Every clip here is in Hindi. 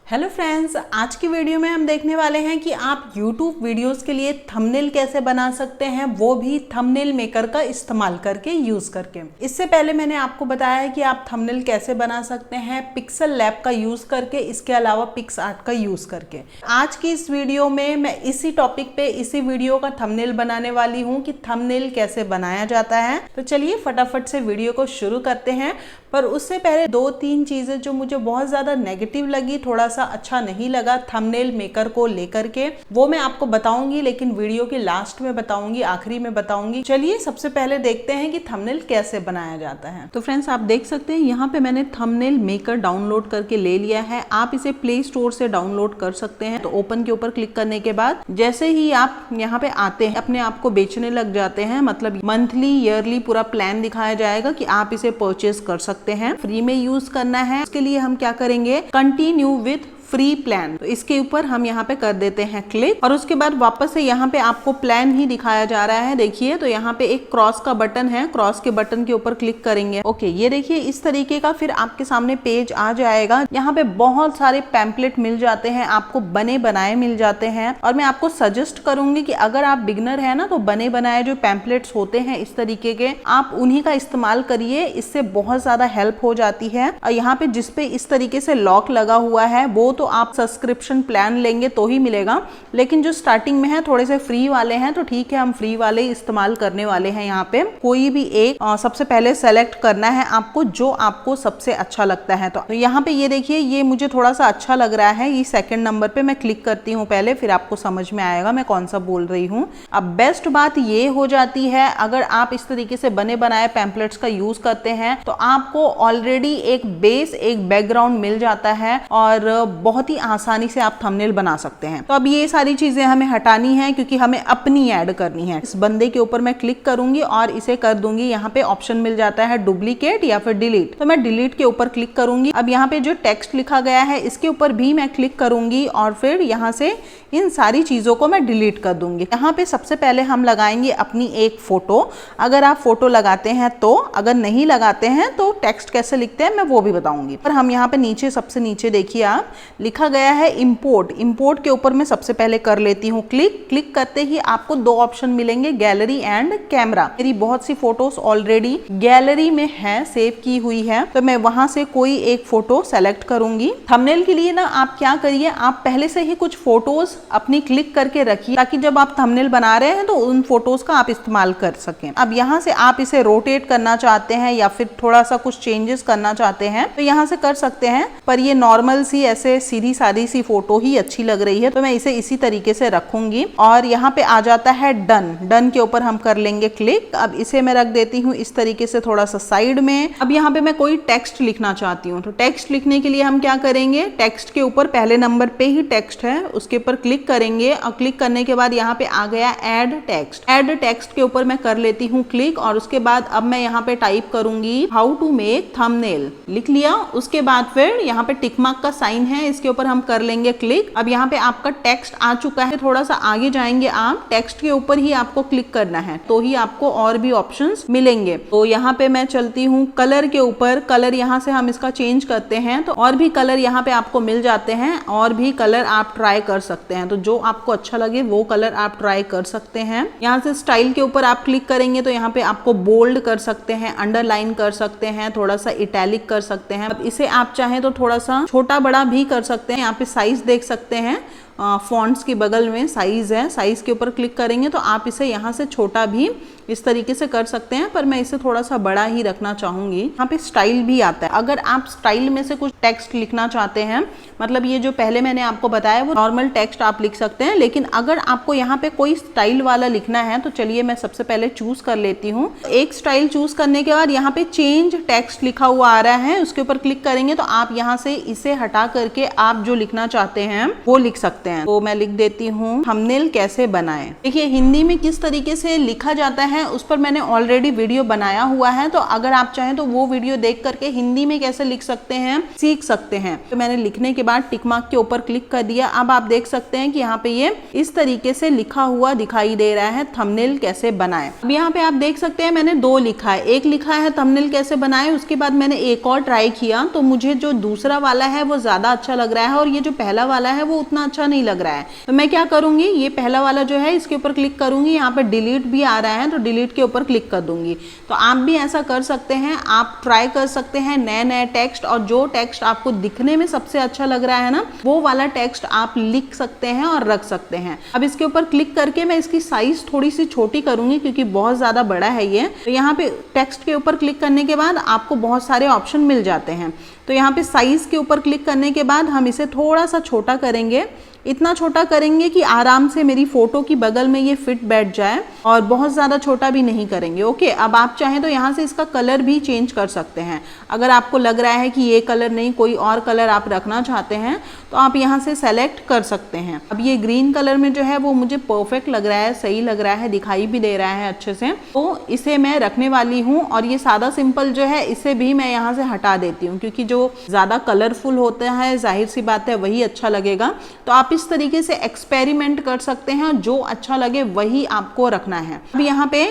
हेलो फ्रेंड्स, आज की वीडियो में हम देखने वाले हैं कि आप YouTube वीडियोस के लिए थंबनेल कैसे बना सकते हैं, वो भी थंबनेल मेकर का इस्तेमाल करके यूज़ करके। इससे पहले मैंने आपको बताया है कि आप थंबनेल कैसे बना सकते हैं पिक्सल लैब का यूज़ करके, इसके अलावा पिक्सआर्ट का यूज़ करके। आज की इस वीडियो में मैं इसी टॉपिक पे इसी वीडियो का थंबनेल बनाने वाली हूँ कि थंबनेल कैसे बनाया जाता है। तो चलिए फटाफट से वीडियो को शुरू करते हैं। पर उससे पहले 2-3 चीज़ें जो मुझे बहुत ज़्यादा नेगेटिव लगी, थोड़ा सा अच्छा नहीं लगा थंबनेल मेकर को लेकर के, वो मैं आपको बताऊंगी, लेकिन वीडियो के लास्ट में बताऊंगी, आखिरी में बताऊंगी। चलिए सबसे पहले देखते हैं कि थंबनेल कैसे बनाया जाता है। तो फ्रेंड्स, आप देख सकते हैं यहाँ पे मैंने थंबनेल मेकर डाउनलोड करके ले लिया है। आप इसे प्ले स्टोर से डाउनलोड कर सकते हैं। तो ओपन के ऊपर क्लिक करने के बाद जैसे ही आप यहाँ पे आते हैं, अपने आप को बेचने लग जाते हैं, मतलब मंथली ईयरली पूरा प्लान दिखाया जाएगा कि आप इसे परचेज कर सकते हैं। फ्री में यूज करना है, उसके लिए हम क्या करेंगे, कंटिन्यू विथ फ्री प्लान। तो इसके ऊपर हम यहाँ पे कर देते हैं क्लिक, और उसके बाद वापस से यहाँ पे आपको प्लान ही दिखाया जा रहा है। देखिए, तो यहाँ पे एक क्रॉस का बटन है, क्रॉस के बटन के ऊपर क्लिक करेंगे। ओके, ये देखिए इस तरीके का फिर आपके सामने पेज आ जाएगा। यहाँ पे बहुत सारे पैम्पलेट मिल जाते हैं, आपको बने बनाए मिल जाते हैं। और मैं आपको सजेस्ट करूंगी कि अगर आप बिगनर है ना, तो बने बनाए जो पैम्पलेट्स होते हैं इस तरीके के, आप उन्हीं का इस्तेमाल करिए, इससे बहुत ज्यादा हेल्प हो जाती है। और यहाँ पे जिसपे इस तरीके से लॉक लगा हुआ है, वो तो आप सब्सक्रिप्शन प्लान लेंगे तो ही मिलेगा, लेकिन जो स्टार्टिंग में है थोड़े से फ्री वाले हैं, तो ठीक है, हम फ्री वाले इस्तेमाल करने वाले हैं। यहाँ पे कोई भी एक सबसे पहले सेलेक्ट करना है आपको, जो आपको सबसे अच्छा लगता है। तो यहाँ पे ये देखिए, ये मुझे थोड़ा सा अच्छा लग रहा है, ये सेकंड नंबर पे मैं क्लिक करती हूँ पहले, फिर आपको समझ में आएगा मैं कौन सा बोल रही हूँ। अब बेस्ट बात ये हो जाती है, अगर आप इस तरीके से बने बनाए पैम्पलेट्स का यूज करते हैं, तो आपको ऑलरेडी एक बेस, एक बैकग्राउंड मिल जाता है, और बहुत ही आसानी से आप थंबनेल बना सकते हैं। तो अब ये सारी चीजें हमें हटानी है, क्योंकि हमें अपनी ऐड करनी है। इस बंदे के ऊपर मैं क्लिक करूंगी और इसे कर दूंगी, यहाँ पे ऑप्शन मिल जाता है डुप्लीकेट या फिर डिलीट। तो मैं डिलीट के ऊपर क्लिक करूंगी। अब यहाँ पे जो टेक्स्ट लिखा गया है, इसके ऊपर भी मैं क्लिक करूंगी, और फिर यहाँ से इन सारी चीजों को मैं डिलीट कर दूंगी। यहाँ पे सबसे पहले हम लगाएंगे अपनी एक फोटो। अगर आप फोटो लगाते हैं तो, अगर नहीं लगाते हैं तो टेक्स्ट कैसे लिखते हैं मैं वो भी बताऊंगी। पर हम यहाँ पे नीचे, सबसे नीचे देखिए, आप लिखा गया है इंपोर्ट। इंपोर्ट के ऊपर मैं सबसे पहले कर लेती हूँ क्लिक। क्लिक करते ही आपको दो ऑप्शन मिलेंगे, गैलरी एंड कैमरा। मेरी बहुत सी फोटोज ऑलरेडी गैलरी में है, सेव की हुई है, तो मैं वहां से कोई एक फोटो सेलेक्ट करूंगी। थंबनेल के लिए ना आप क्या करिए, आप पहले से ही कुछ फोटोज अपनी क्लिक करके रखिए, ताकि जब आप थंबनेल बना रहे हैं तो उन फोटोज का आप इस्तेमाल कर सकें। अब यहाँ से आप इसे रोटेट करना चाहते हैं या फिर थोड़ा सा कुछ चेंजेस करना चाहते हैं, तो यहाँ से कर सकते हैं। पर ये नॉर्मल सी ऐसे सीधी सादी सी फोटो ही अच्छी लग रही है, तो मैं इसे इसी तरीके से रखूंगी। और यहाँ पे आ जाता है डन। डन के ऊपर हम कर लेंगे क्लिक। अब इसे मैं रख देती हूँ इस तरीके से थोड़ा सा साइड में। अब यहाँ पे मैं कोई टेक्स्ट लिखना चाहती हूँ, तो टेक्स्ट लिखने के लिए हम क्या करेंगे, टेक्स्ट के ऊपर पहले नंबर पे ही टेक्स्ट है, उसके ऊपर क्लिक करेंगे, और क्लिक करने के बाद यहाँ पे आ गया ऐड टेक्स्ट। ऐड टेक्स्ट के ऊपर मैं कर लेती हूँ क्लिक, और उसके बाद अब मैं यहाँ पे टाइप करूंगी हाउ टू मेक थंबनेल। लिख लिया। उसके बाद फिर यहाँ पे टिक मार्क का साइन है, इसके ऊपर हम कर लेंगे क्लिक। अब यहाँ पे आपका टेक्स्ट आ चुका है। थोड़ा सा आगे जाएंगे आप, टेक्स्ट के ऊपर ही आपको क्लिक करना है, तो ही आपको और भी ऑप्शंस मिलेंगे। तो यहाँ पे मैं चलती हूँ कलर के ऊपर। कलर यहाँ से हम इसका चेंज करते हैं, तो और भी कलर यहाँ पे आपको मिल जाते हैं, और भी कलर आप ट्राई कर सकते हैं। तो जो आपको अच्छा लगे वो कलर आप ट्राई कर सकते हैं। यहाँ से स्टाइल के ऊपर आप क्लिक करेंगे, तो यहाँ पे आपको बोल्ड कर सकते हैं, अंडरलाइन कर सकते हैं, थोड़ा सा इटैलिक कर सकते हैं। अब इसे आप चाहें तो थोड़ा सा छोटा बड़ा भी कर सकते हैं। यहाँ पे साइज देख सकते हैं, फॉन्ट्स की बगल में साइज है, साइज के ऊपर क्लिक करेंगे तो आप इसे यहाँ से छोटा भी इस तरीके से कर सकते हैं, पर मैं इसे थोड़ा सा बड़ा ही रखना चाहूंगी। यहाँ पे स्टाइल भी आता है। अगर आप स्टाइल में से कुछ टेक्स्ट लिखना चाहते हैं, मतलब ये जो पहले मैंने आपको बताया वो नॉर्मल टेक्स्ट आप लिख सकते हैं, लेकिन अगर आपको यहाँ पे कोई स्टाइल वाला लिखना है, तो चलिए मैं सबसे पहले चूज कर लेती हूँ। एक स्टाइल चूज करने के बाद यहाँ पे चेंज टेक्स्ट लिखा हुआ आ रहा है, उसके ऊपर क्लिक करेंगे तो आप यहाँ से इसे हटा करके आप जो लिखना चाहते हैं वो लिख सकते हैं। सकते हैं। तो मैं लिख देती हूँ थंबनेल कैसे बनाएं। देखिए हिंदी में किस तरीके से लिखा जाता है उस पर मैंने ऑलरेडी वीडियो बनाया हुआ है, तो अगर आप चाहें तो वो वीडियो देख करके हिंदी में कैसे लिख सकते हैं सीख सकते हैं। तो मैंने लिखने के बाद टिक मार्क के ऊपर क्लिक कर दिया। अब आप देख सकते हैं कि यहाँ पे ये इस तरीके से लिखा हुआ दिखाई दे रहा है थंबनेल कैसे बनाएं। अब यहाँ पे आप देख सकते हैं मैंने दो लिखा है, एक लिखा है थंबनेल कैसे बनाएं, उसके बाद मैंने एक और ट्राई किया तो मुझे जो दूसरा वाला है वो ज्यादा अच्छा लग रहा है और ये जो पहला वाला है वो उतना अच्छा नहीं लग रहा है। तो मैं क्या करूंगी, ये पहला वाला जो है इसके ऊपर क्लिक करूंगी, यहाँ पे डिलीट भी आ रहा है तो डिलीट के ऊपर क्लिक कर दूंगी। तो आप भी ऐसा कर सकते हैं, आप ट्राई कर सकते हैं नए नए टेक्स्ट, और जो टेक्स्ट आपको दिखने में सबसे अच्छा लग रहा है ना वो वाला टेक्स्ट आप लिख सकते हैं और रख सकते हैं। अब इसके ऊपर क्लिक करके मैं इसकी साइज थोड़ी सी छोटी करूंगी क्योंकि बहुत ज्यादा बड़ा है ये। तो यहाँ पे टेक्स्ट के ऊपर क्लिक करने के बाद आपको बहुत सारे ऑप्शन मिल जाते हैं। तो यहाँ पे साइज के ऊपर क्लिक करने के बाद हम इसे थोड़ा सा छोटा करेंगे, इतना छोटा करेंगे कि आराम से मेरी फोटो की बगल में ये फिट बैठ जाए, और बहुत ज़्यादा छोटा भी नहीं करेंगे। ओके, अब आप चाहें तो यहाँ से इसका कलर भी चेंज कर सकते हैं। अगर आपको लग रहा है कि ये कलर नहीं, कोई और कलर आप रखना चाहते हैं तो आप यहाँ से सेलेक्ट कर सकते हैं। अब ये ग्रीन कलर में जो है वो मुझे परफेक्ट लग रहा है, सही लग रहा है, दिखाई भी दे रहा है अच्छे से, तो इसे मैं रखने वाली हूँ। और ये सादा सिंपल जो है इसे भी मैं यहाँ से हटा देती हूँ क्योंकि जो ज़्यादा कलरफुल होता है जाहिर सी बात है वही अच्छा लगेगा। तो आप इस तरीके से एक्सपेरिमेंट कर सकते हैं, जो अच्छा लगे वही आपको रखना है। अब यहाँ पे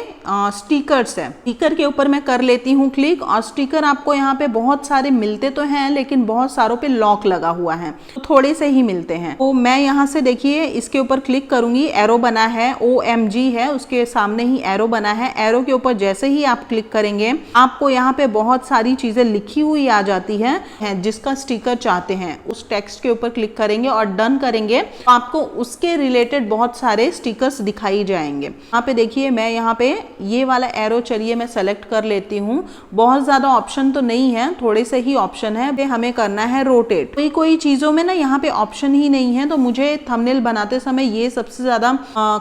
स्टिकर्स है, स्टिकर के ऊपर मैं कर लेती हूँ क्लिक, और स्टिकर आपको यहाँ पे बहुत सारे मिलते तो हैं लेकिन बहुत सारों पे लॉक लगा हुआ है, तो थोड़े से ही मिलते हैं। तो मैं यहाँ से देखिए इसके ऊपर क्लिक करूंगी, एरो बना है, OMG है, उसके सामने ही एरो बना है। एरो के ऊपर जैसे ही आप क्लिक करेंगे आपको यहाँ पे बहुत सारी चीजें लिखी हुई आ जाती है, जिसका स्टिकर चाहते हैं उस टेक्स्ट के ऊपर क्लिक करेंगे और डन करेंगे तो आपको उसके रिलेटेड बहुत सारे स्टिकर्स दिखाई जाएंगे। यहाँ पे देखिए मैं यहाँ पे ये वाला एरो चलिए मैं सेलेक्ट कर लेती हूँ। बहुत ज्यादा ऑप्शन तो नहीं है, थोड़े से ही ऑप्शन है, हमें करना है रोटेट। कोई चीजों में ना यहाँ पे ऑप्शन ही नहीं है, तो मुझे थंबनेल बनाते समय ये सबसे ज्यादा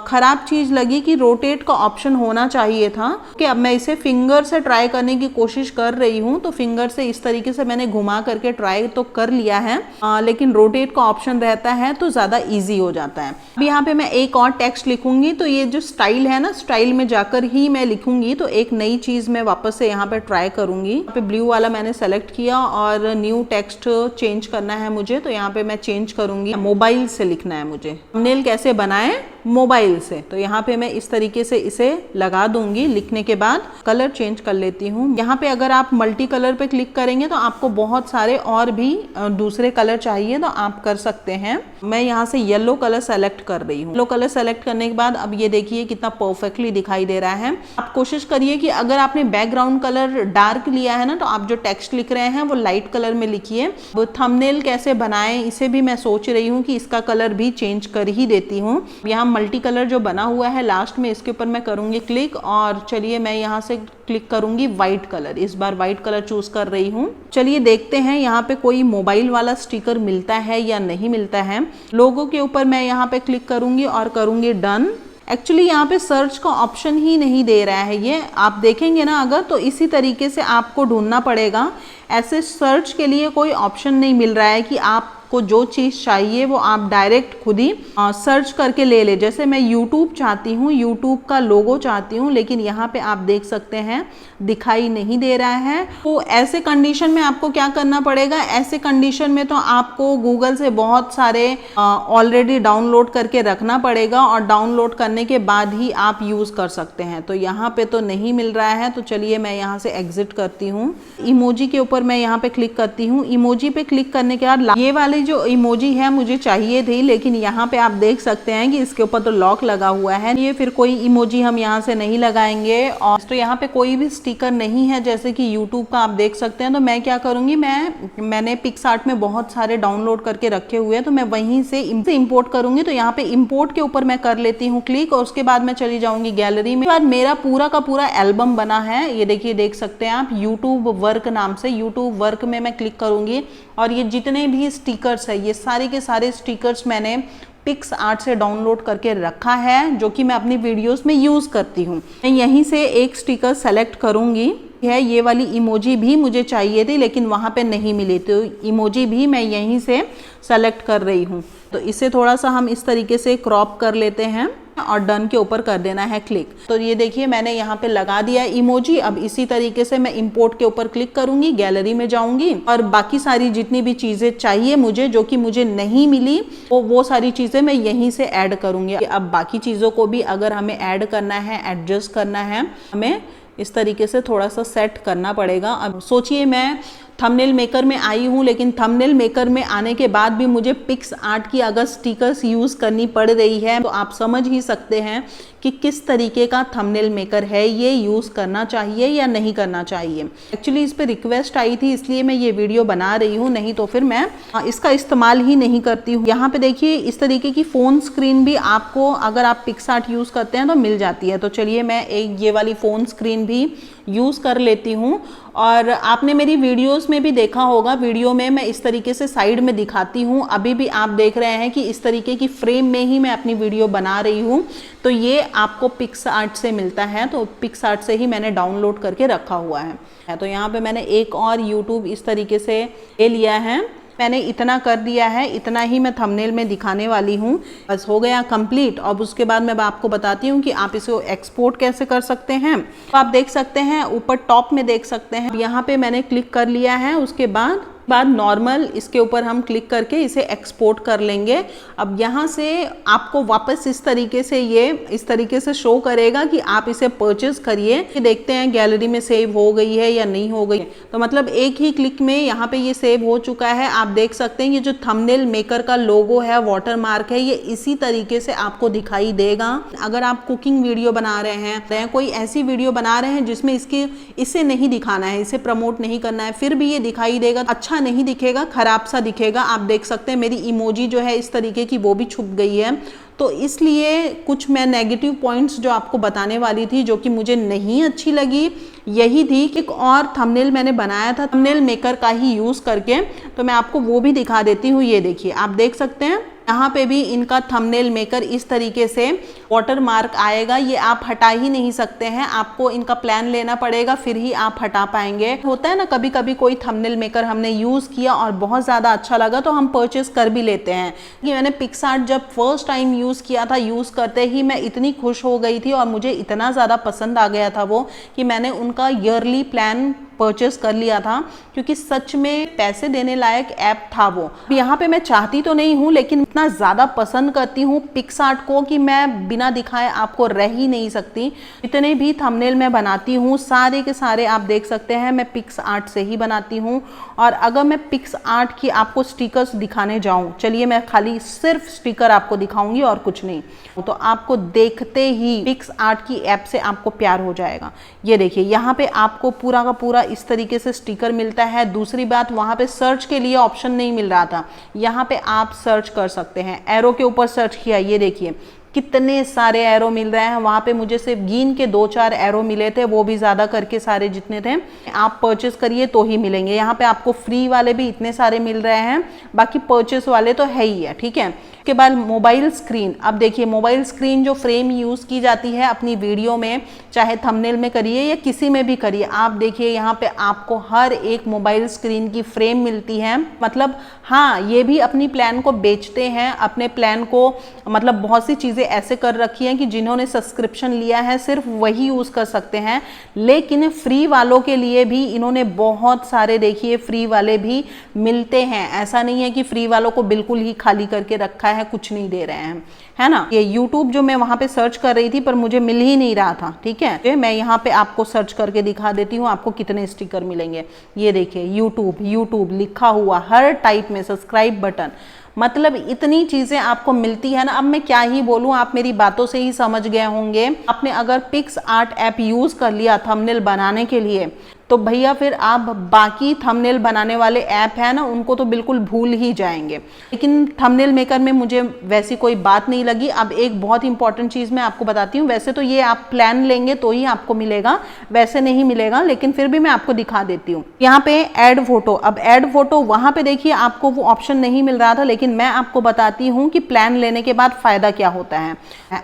खराब चीज लगी कि रोटेट का ऑप्शन होना चाहिए था। कि अब मैं इसे फिंगर से ट्राई करने की कोशिश कर रही हूँ, तो फिंगर से इस तरीके से मैंने घुमा करके ट्राई तो कर लिया है, लेकिन रोटेट का ऑप्शन रहता है तो ज्यादा इजी हो जाता है। अब यहाँ पे मैं एक और टेक्स्ट लिखूंगी, तो ये जो स्टाइल है ना, स्टाइल में जाकर ही मैं लिखूंगी, तो एक नई चीज मैं वापस से यहाँ पे ट्राई करूंगी। यहाँ पे ब्लू वाला मैंने सेलेक्ट किया और न्यू टेक्स्ट चेंज करना है मुझे, तो यहाँ पे मैं चेंज करूंगी, मोबाइल से लिखना है मुझे। थंबनेल कैसे बनाएं मोबाइल से, तो यहाँ पे मैं इस तरीके से इसे लगा दूंगी। लिखने के बाद कलर चेंज कर लेती हूँ। यहाँ पे अगर आप मल्टी कलर पे क्लिक करेंगे तो आपको बहुत सारे और भी दूसरे कलर चाहिए तो आप कर सकते हैं। मैं यहाँ से येलो कलर सेलेक्ट कर रही हूँ। येलो कलर सेलेक्ट करने के बाद अब ये देखिए कितना परफेक्टली दिखाई दे रहा है। आप कोशिश करिए कि अगर आपने बैकग्राउंड कलर डार्क लिया है ना, तो आप जो टेक्स्ट लिख रहे हैं वो लाइट कलर में लिखिए। थंबनेल कैसे बनाएं इसे भी मैं सोच रही हूँ कि इसका कलर भी चेंज कर ही देती हूँ। यहाँ मल्टी कलर जो बना हुआ है लास्ट में, इसके ऊपर मैं करूंगी क्लिक, और चलिए मैं यहाँ से क्लिक करूंगी व्हाइट कलर। इस बार व्हाइट कलर चूज कर रही हूँ। चलिए देखते हैं यहाँ पे कोई मोबाइल वाला स्टिकर मिलता है या नहीं मिलता है। लोगो के ऊपर मैं यहाँ पे क्लिक करूंगी और करूंगी डन। एक्चुअली यहाँ पे सर्च का ऑप्शन ही नहीं दे रहा है, ये आप देखेंगे ना अगर, तो इसी तरीके से आपको ढूंढना पड़ेगा। ऐसे सर्च के लिए कोई ऑप्शन नहीं मिल रहा है कि आपको जो चीज़ चाहिए वो आप डायरेक्ट खुद ही सर्च करके ले ले। जैसे मैं YouTube चाहती हूँ, YouTube का लोगो चाहती हूँ, लेकिन यहाँ पे आप देख सकते हैं दिखाई नहीं दे रहा है। तो ऐसे कंडीशन में आपको क्या करना पड़ेगा, ऐसे कंडीशन में तो आपको गूगल से बहुत सारे ऑलरेडी डाउनलोड करके रखना पड़ेगा, और डाउनलोड करने के बाद ही आप यूज़ कर सकते हैं। तो यहाँ पे तो नहीं मिल रहा है, तो चलिए मैं यहाँ से एग्जिट करती हूँ। इमोजी के ऊपर मैं यहाँ पे क्लिक करती हूँ। इमोजी पे क्लिक करने के बाद ये वाले जो इमोजी है मुझे चाहिए थी, लेकिन यहाँ पे आप देख सकते हैं कि इसके ऊपर तो लॉक लगा हुआ है। ये फिर कोई इमोजी हम यहाँ से नहीं लगाएंगे। और तो यहाँ पे कोई भी स्टिकर नहीं है जैसे कि YouTube का आप देख सकते हैं। तो मैं क्या करूंगी, मैंने पिक्सआर्ट में बहुत सारे डाउनलोड करके रखे हुए हैं, तो मैं वहीं से इंपोर्ट करूंगी। तो यहाँ पे इंपोर्ट के ऊपर मैं कर लेती हूँ क्लिक, और उसके बाद मैं चली जाऊंगी गैलरी में। बाद मेरा पूरा का पूरा एल्बम बना है, ये देखिए, देख सकते हैं आप, YouTube वर्क नाम से। YouTube वर्क में मैं क्लिक करूंगी और ये जितने भी स्टिकर्स है, ये सारे के सारे स्टिकर्स मैंने पिक्सआर्ट से डाउनलोड करके रखा है, जो कि मैं अपनी वीडियोस में यूज करती हूँ। मैं यहीं से एक स्टिकर सेलेक्ट करूंगी है ये वाली इमोजी भी मुझे चाहिए थी लेकिन वहाँ पे नहीं मिली, तो इमोजी भी मैं यहीं से सेलेक्ट कर रही हूँ। तो इसे थोड़ा सा हम इस तरीके से क्रॉप कर लेते हैं और डन के ऊपर कर देना है क्लिक। तो ये देखिए मैंने यहाँ पे लगा दिया इमोजी। अब इसी तरीके से मैं इंपोर्ट के ऊपर क्लिक करूंगी, गैलरी में जाऊंगी और बाकी सारी जितनी भी चीज़ें चाहिए मुझे, जो कि मुझे नहीं मिली, वो सारी चीज़ें मैं यहीं से ऐड करूंगी। अब बाकी चीज़ों को भी अगर हमें ऐड करना है, एडजस्ट करना है, हमें इस तरीके से थोड़ा सा सेट करना पड़ेगा। अब सोचिए मैं थंबनेल मेकर में आई हूँ, लेकिन थंबनेल मेकर में आने के बाद भी मुझे पिक्सआर्ट की अगर स्टिकर्स यूज़ करनी पड़ रही है तो आप समझ ही सकते हैं कि किस तरीके का थंबनेल मेकर है, ये यूज़ करना चाहिए या नहीं करना चाहिए। एक्चुअली इस पर रिक्वेस्ट आई थी इसलिए मैं ये वीडियो बना रही हूँ, नहीं तो फिर मैं इसका इस्तेमाल ही नहीं करती हूँ। यहाँ पे देखिए इस तरीके की फ़ोन स्क्रीन भी आपको अगर आप पिक्सआर्ट यूज़ करते हैं तो मिल जाती है। तो चलिए मैं एक ये वाली फ़ोन स्क्रीन भी यूज़ कर लेती हूँ। और आपने मेरी वीडियोस में भी देखा होगा, वीडियो में मैं इस तरीके से साइड में दिखाती हूँ। अभी भी आप देख रहे हैं कि इस तरीके की फ्रेम में ही मैं अपनी वीडियो बना रही हूँ। तो ये आपको पिक्सआर्ट से मिलता है, तो पिक्सआर्ट से ही मैंने डाउनलोड करके रखा हुआ है। तो यहाँ पे मैंने एक और यूट्यूब इस तरीके से ले लिया है। मैंने इतना कर दिया है, इतना ही मैं थंबनेल में दिखाने वाली हूँ। बस हो गया कंप्लीट। अब उसके बाद मैं आपको बताती हूँ कि आप इसे एक्सपोर्ट कैसे कर सकते हैं। तो आप देख सकते हैं ऊपर टॉप में देख सकते हैं, यहाँ पे मैंने क्लिक कर लिया है। उसके बाद नॉर्मल इसके ऊपर हम क्लिक करके इसे एक्सपोर्ट कर लेंगे। अब यहाँ से आपको वापस इस तरीके से ये इस तरीके से शो करेगा कि आप इसे परचेज करिए। कि देखते हैं गैलरी में सेव हो गई है या नहीं हो गई। तो मतलब एक ही क्लिक में यहाँ पे ये सेव हो चुका है। आप देख सकते हैं ये जो थंबनेल मेकर का लोगो है, वाटरमार्क है, ये इसी तरीके से आपको दिखाई देगा। अगर आप कुकिंग वीडियो बना रहे हैं, कोई ऐसी वीडियो बना रहे हैं जिसमें इसे नहीं दिखाना है, इसे प्रमोट नहीं करना है, फिर भी ये दिखाई देगा। अच्छा नहीं दिखेगा, खराब सा दिखेगा। आप देख सकते हैं मेरी इमोजी जो है इस तरीके की वो भी छुप गई है। तो इसलिए कुछ मैं नेगेटिव पॉइंट्स जो आपको बताने वाली थी, जो कि मुझे नहीं अच्छी लगी, यही थी कि एक और थंबनेल मैंने बनाया था थंबनेल मेकर का ही यूज़ करके। तो मैं आपको वो भी दिखा देती हूँ। ये देखिए आप देख सकते हैं यहाँ पे भी इनका थंबनेल मेकर इस तरीके से वाटरमार्क आएगा। ये आप हटा ही नहीं सकते हैं, आपको इनका प्लान लेना पड़ेगा, फिर ही आप हटा पाएंगे। होता है ना कभी कभी कोई थंबनेल मेकर हमने यूज़ किया और बहुत ज़्यादा अच्छा लगा तो हम परचेस कर भी लेते हैं। कि मैंने पिक्सआर्ट जब फर्स्ट टाइम यूज़ किया था, यूज़ करते ही मैं इतनी खुश हो गई थी और मुझे इतना ज़्यादा पसंद आ गया था वो, कि मैंने उनका ईयरली प्लान परचेस कर लिया था, क्योंकि सच में पैसे देने लायक ऐप था वो। यहाँ पे मैं चाहती तो नहीं हूँ, लेकिन इतना ज़्यादा पसंद करती हूँ पिक्सआर्ट को कि मैं बिना दिखाए आपको रह ही नहीं सकती। इतने भी थंबनेल मैं बनाती हूँ, सारे के सारे आप देख सकते हैं मैं पिक्सआर्ट से ही बनाती हूँ। और अगर मैं पिक्सआर्ट की आपको स्टिकर्स दिखाने जाऊँ, चलिए मैं खाली सिर्फ स्टिकर आपको दिखाऊंगी और कुछ नहीं, तो आपको देखते ही पिक्सआर्ट की ऐप से आपको प्यार हो जाएगा। ये देखिए यहाँ पे आपको पूरा का पूरा इस तरीके से स्टिकर मिलता है। दूसरी बात, वहाँ पे सर्च के लिए ऑप्शन नहीं मिल रहा था, यहाँ पे आप सर्च कर सकते हैं। एरो के ऊपर सर्च किया, ये देखिए कितने सारे एरो मिल रहे हैं। वहाँ पे मुझे सिर्फ गिन के 2-4 एरो मिले थे, वो भी ज़्यादा करके सारे जितने थे आप परचेस करिए तो ही मिलेंगे। यहाँ पे आपको फ्री वाले भी इतने सारे मिल रहे हैं, बाकी परचेस वाले तो है ही है, ठीक है। उसके बाद मोबाइल स्क्रीन। अब देखिए मोबाइल स्क्रीन जो फ्रेम यूज़ की जाती है अपनी वीडियो में, चाहे थंबनेल में करिए या किसी में भी करिए, आप देखिए यहाँ पे आपको हर एक मोबाइल स्क्रीन की फ्रेम मिलती है। मतलब हाँ, ये भी अपनी प्लान को बेचते हैं, अपने प्लान को मतलब बहुत सी चीज़ें ऐसे कर रखी हैं कि जिन्होंने सब्सक्रिप्शन लिया है सिर्फ वही यूज़ कर सकते हैं। लेकिन फ्री वालों के लिए भी इन्होंने बहुत सारे देखिए फ्री वाले भी मिलते हैं। ऐसा नहीं है कि फ्री वालों को बिल्कुल ही खाली करके रखा है, कुछ नहीं दे रहे हैं, है ना। ये YouTube जो मैं वहाँ पे सर्च कर रही थी पर मुझे मिल ही नहीं रहा था, ठीक है। मैं यहाँ पे आपको सर्च करके दिखा देती हूँ आपको कितने स्टिकर मिलेंगे। ये देखिए YouTube लिखा हुआ हर टाइप में, सब्सक्राइब बटन, मतलब इतनी चीज़ें आपको मिलती है ना। अब मैं क्या ही बोलूँ, आप मेरी बातों से ही समझ गए होंगे। आपने अगर पिक्सआर्ट ऐप यूज़ कर लिया थंबनेल बनाने के लिए तो भैया फिर आप बाकी थंबनेल बनाने वाले ऐप है ना, उनको तो बिल्कुल भूल ही जाएंगे। लेकिन थंबनेल मेकर में मुझे वैसी कोई बात नहीं लगी। अब एक बहुत इंपॉर्टेंट चीज़ मैं आपको बताती हूँ। वैसे तो ये आप प्लान लेंगे तो ही आपको मिलेगा, वैसे नहीं मिलेगा, लेकिन फिर भी मैं आपको दिखा देती हूँ। यहाँ पे ऐड फोटो, अब ऐड फोटो वहाँ पे देखिए आपको वो ऑप्शन नहीं मिल रहा था, लेकिन मैं आपको बताती हूँ कि प्लान लेने के बाद फ़ायदा क्या होता है।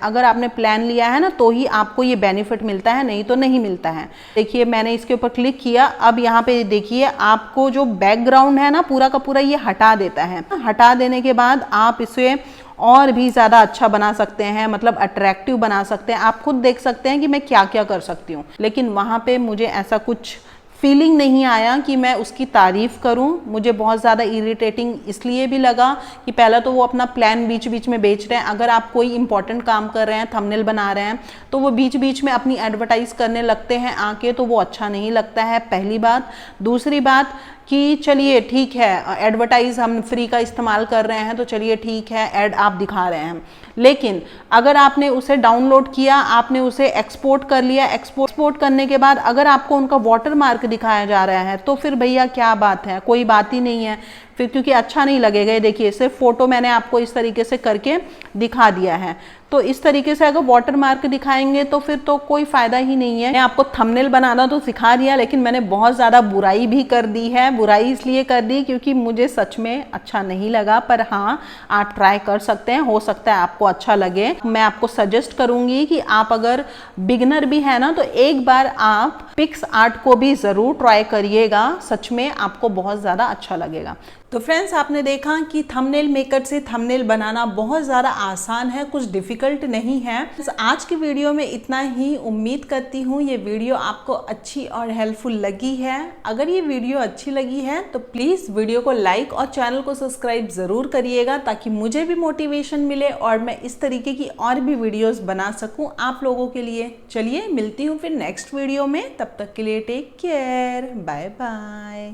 अगर आपने प्लान लिया है ना तो ही आपको ये बेनिफिट मिलता है, नहीं तो नहीं मिलता है। देखिए मैंने इसके ऊपर क्लिक किया। अब यहाँ पे देखिए आपको जो बैकग्राउंड है ना पूरा का पूरा ये हटा देता है। हटा देने के बाद आप इसे और भी ज़्यादा अच्छा बना सकते हैं, मतलब अट्रैक्टिव बना सकते हैं। आप खुद देख सकते हैं कि मैं क्या क्या कर सकती हूँ, लेकिन वहाँ पे मुझे ऐसा कुछ फीलिंग नहीं आया कि मैं उसकी तारीफ़ करूं। मुझे बहुत ज़्यादा इरिटेटिंग इसलिए भी लगा कि पहला तो वो अपना प्लान बीच बीच में बेच रहे हैं। अगर आप कोई इंपॉर्टेंट काम कर रहे हैं, थंबनेल बना रहे हैं, तो वो बीच बीच में अपनी एडवर्टाइज करने लगते हैं आके, तो वो अच्छा नहीं लगता है, पहली बात। दूसरी बात कि चलिए ठीक है, एडवर्टाइज हम फ्री का इस्तेमाल कर रहे हैं तो चलिए ठीक है, ऐड आप दिखा रहे हैं, लेकिन अगर आपने उसे डाउनलोड किया, आपने उसे एक्सपोर्ट कर लिया, एक्सपोर्ट करने के बाद अगर आपको उनका वाटर मार्क दिखाया जा रहा है तो फिर भैया क्या बात है, कोई बात ही नहीं है फिर, क्योंकि अच्छा नहीं लगेगा। देखिए सिर्फ फोटो मैंने आपको इस तरीके से करके दिखा दिया है, तो इस तरीके से अगर वाटर मार्क दिखाएंगे तो फिर तो कोई फायदा ही नहीं है। मैं आपको थंबनेल बनाना तो सिखा दिया, लेकिन मैंने बहुत ज़्यादा बुराई भी कर दी है। बुराई इसलिए कर दी क्योंकि मुझे सच में अच्छा नहीं लगा, पर हाँ आप ट्राई कर सकते हैं, हो सकता है आपको अच्छा लगे। मैं आपको सजेस्ट करूंगी कि आप अगर बिगिनर भी है ना तो एक बार आप पिक्स आर्ट को भी ज़रूर ट्राई करिएगा, सच में आपको बहुत ज़्यादा अच्छा लगेगा। तो फ्रेंड्स आपने देखा कि थंबनेल मेकर से थंबनेल बनाना बहुत ज़्यादा आसान है, कुछ डिफ़िकल्ट नहीं है। तो आज की वीडियो में इतना ही। उम्मीद करती हूँ ये वीडियो आपको अच्छी और हेल्पफुल लगी है। अगर ये वीडियो अच्छी लगी है तो प्लीज़ वीडियो को लाइक और चैनल को सब्सक्राइब ज़रूर करिएगा, ताकि मुझे भी मोटिवेशन मिले और मैं इस तरीके की और भी वीडियोज़ बना सकूँ आप लोगों के लिए। चलिए मिलती हूँ फिर नेक्स्ट वीडियो में, तब तक के लिए टेक केयर, बाय बाय।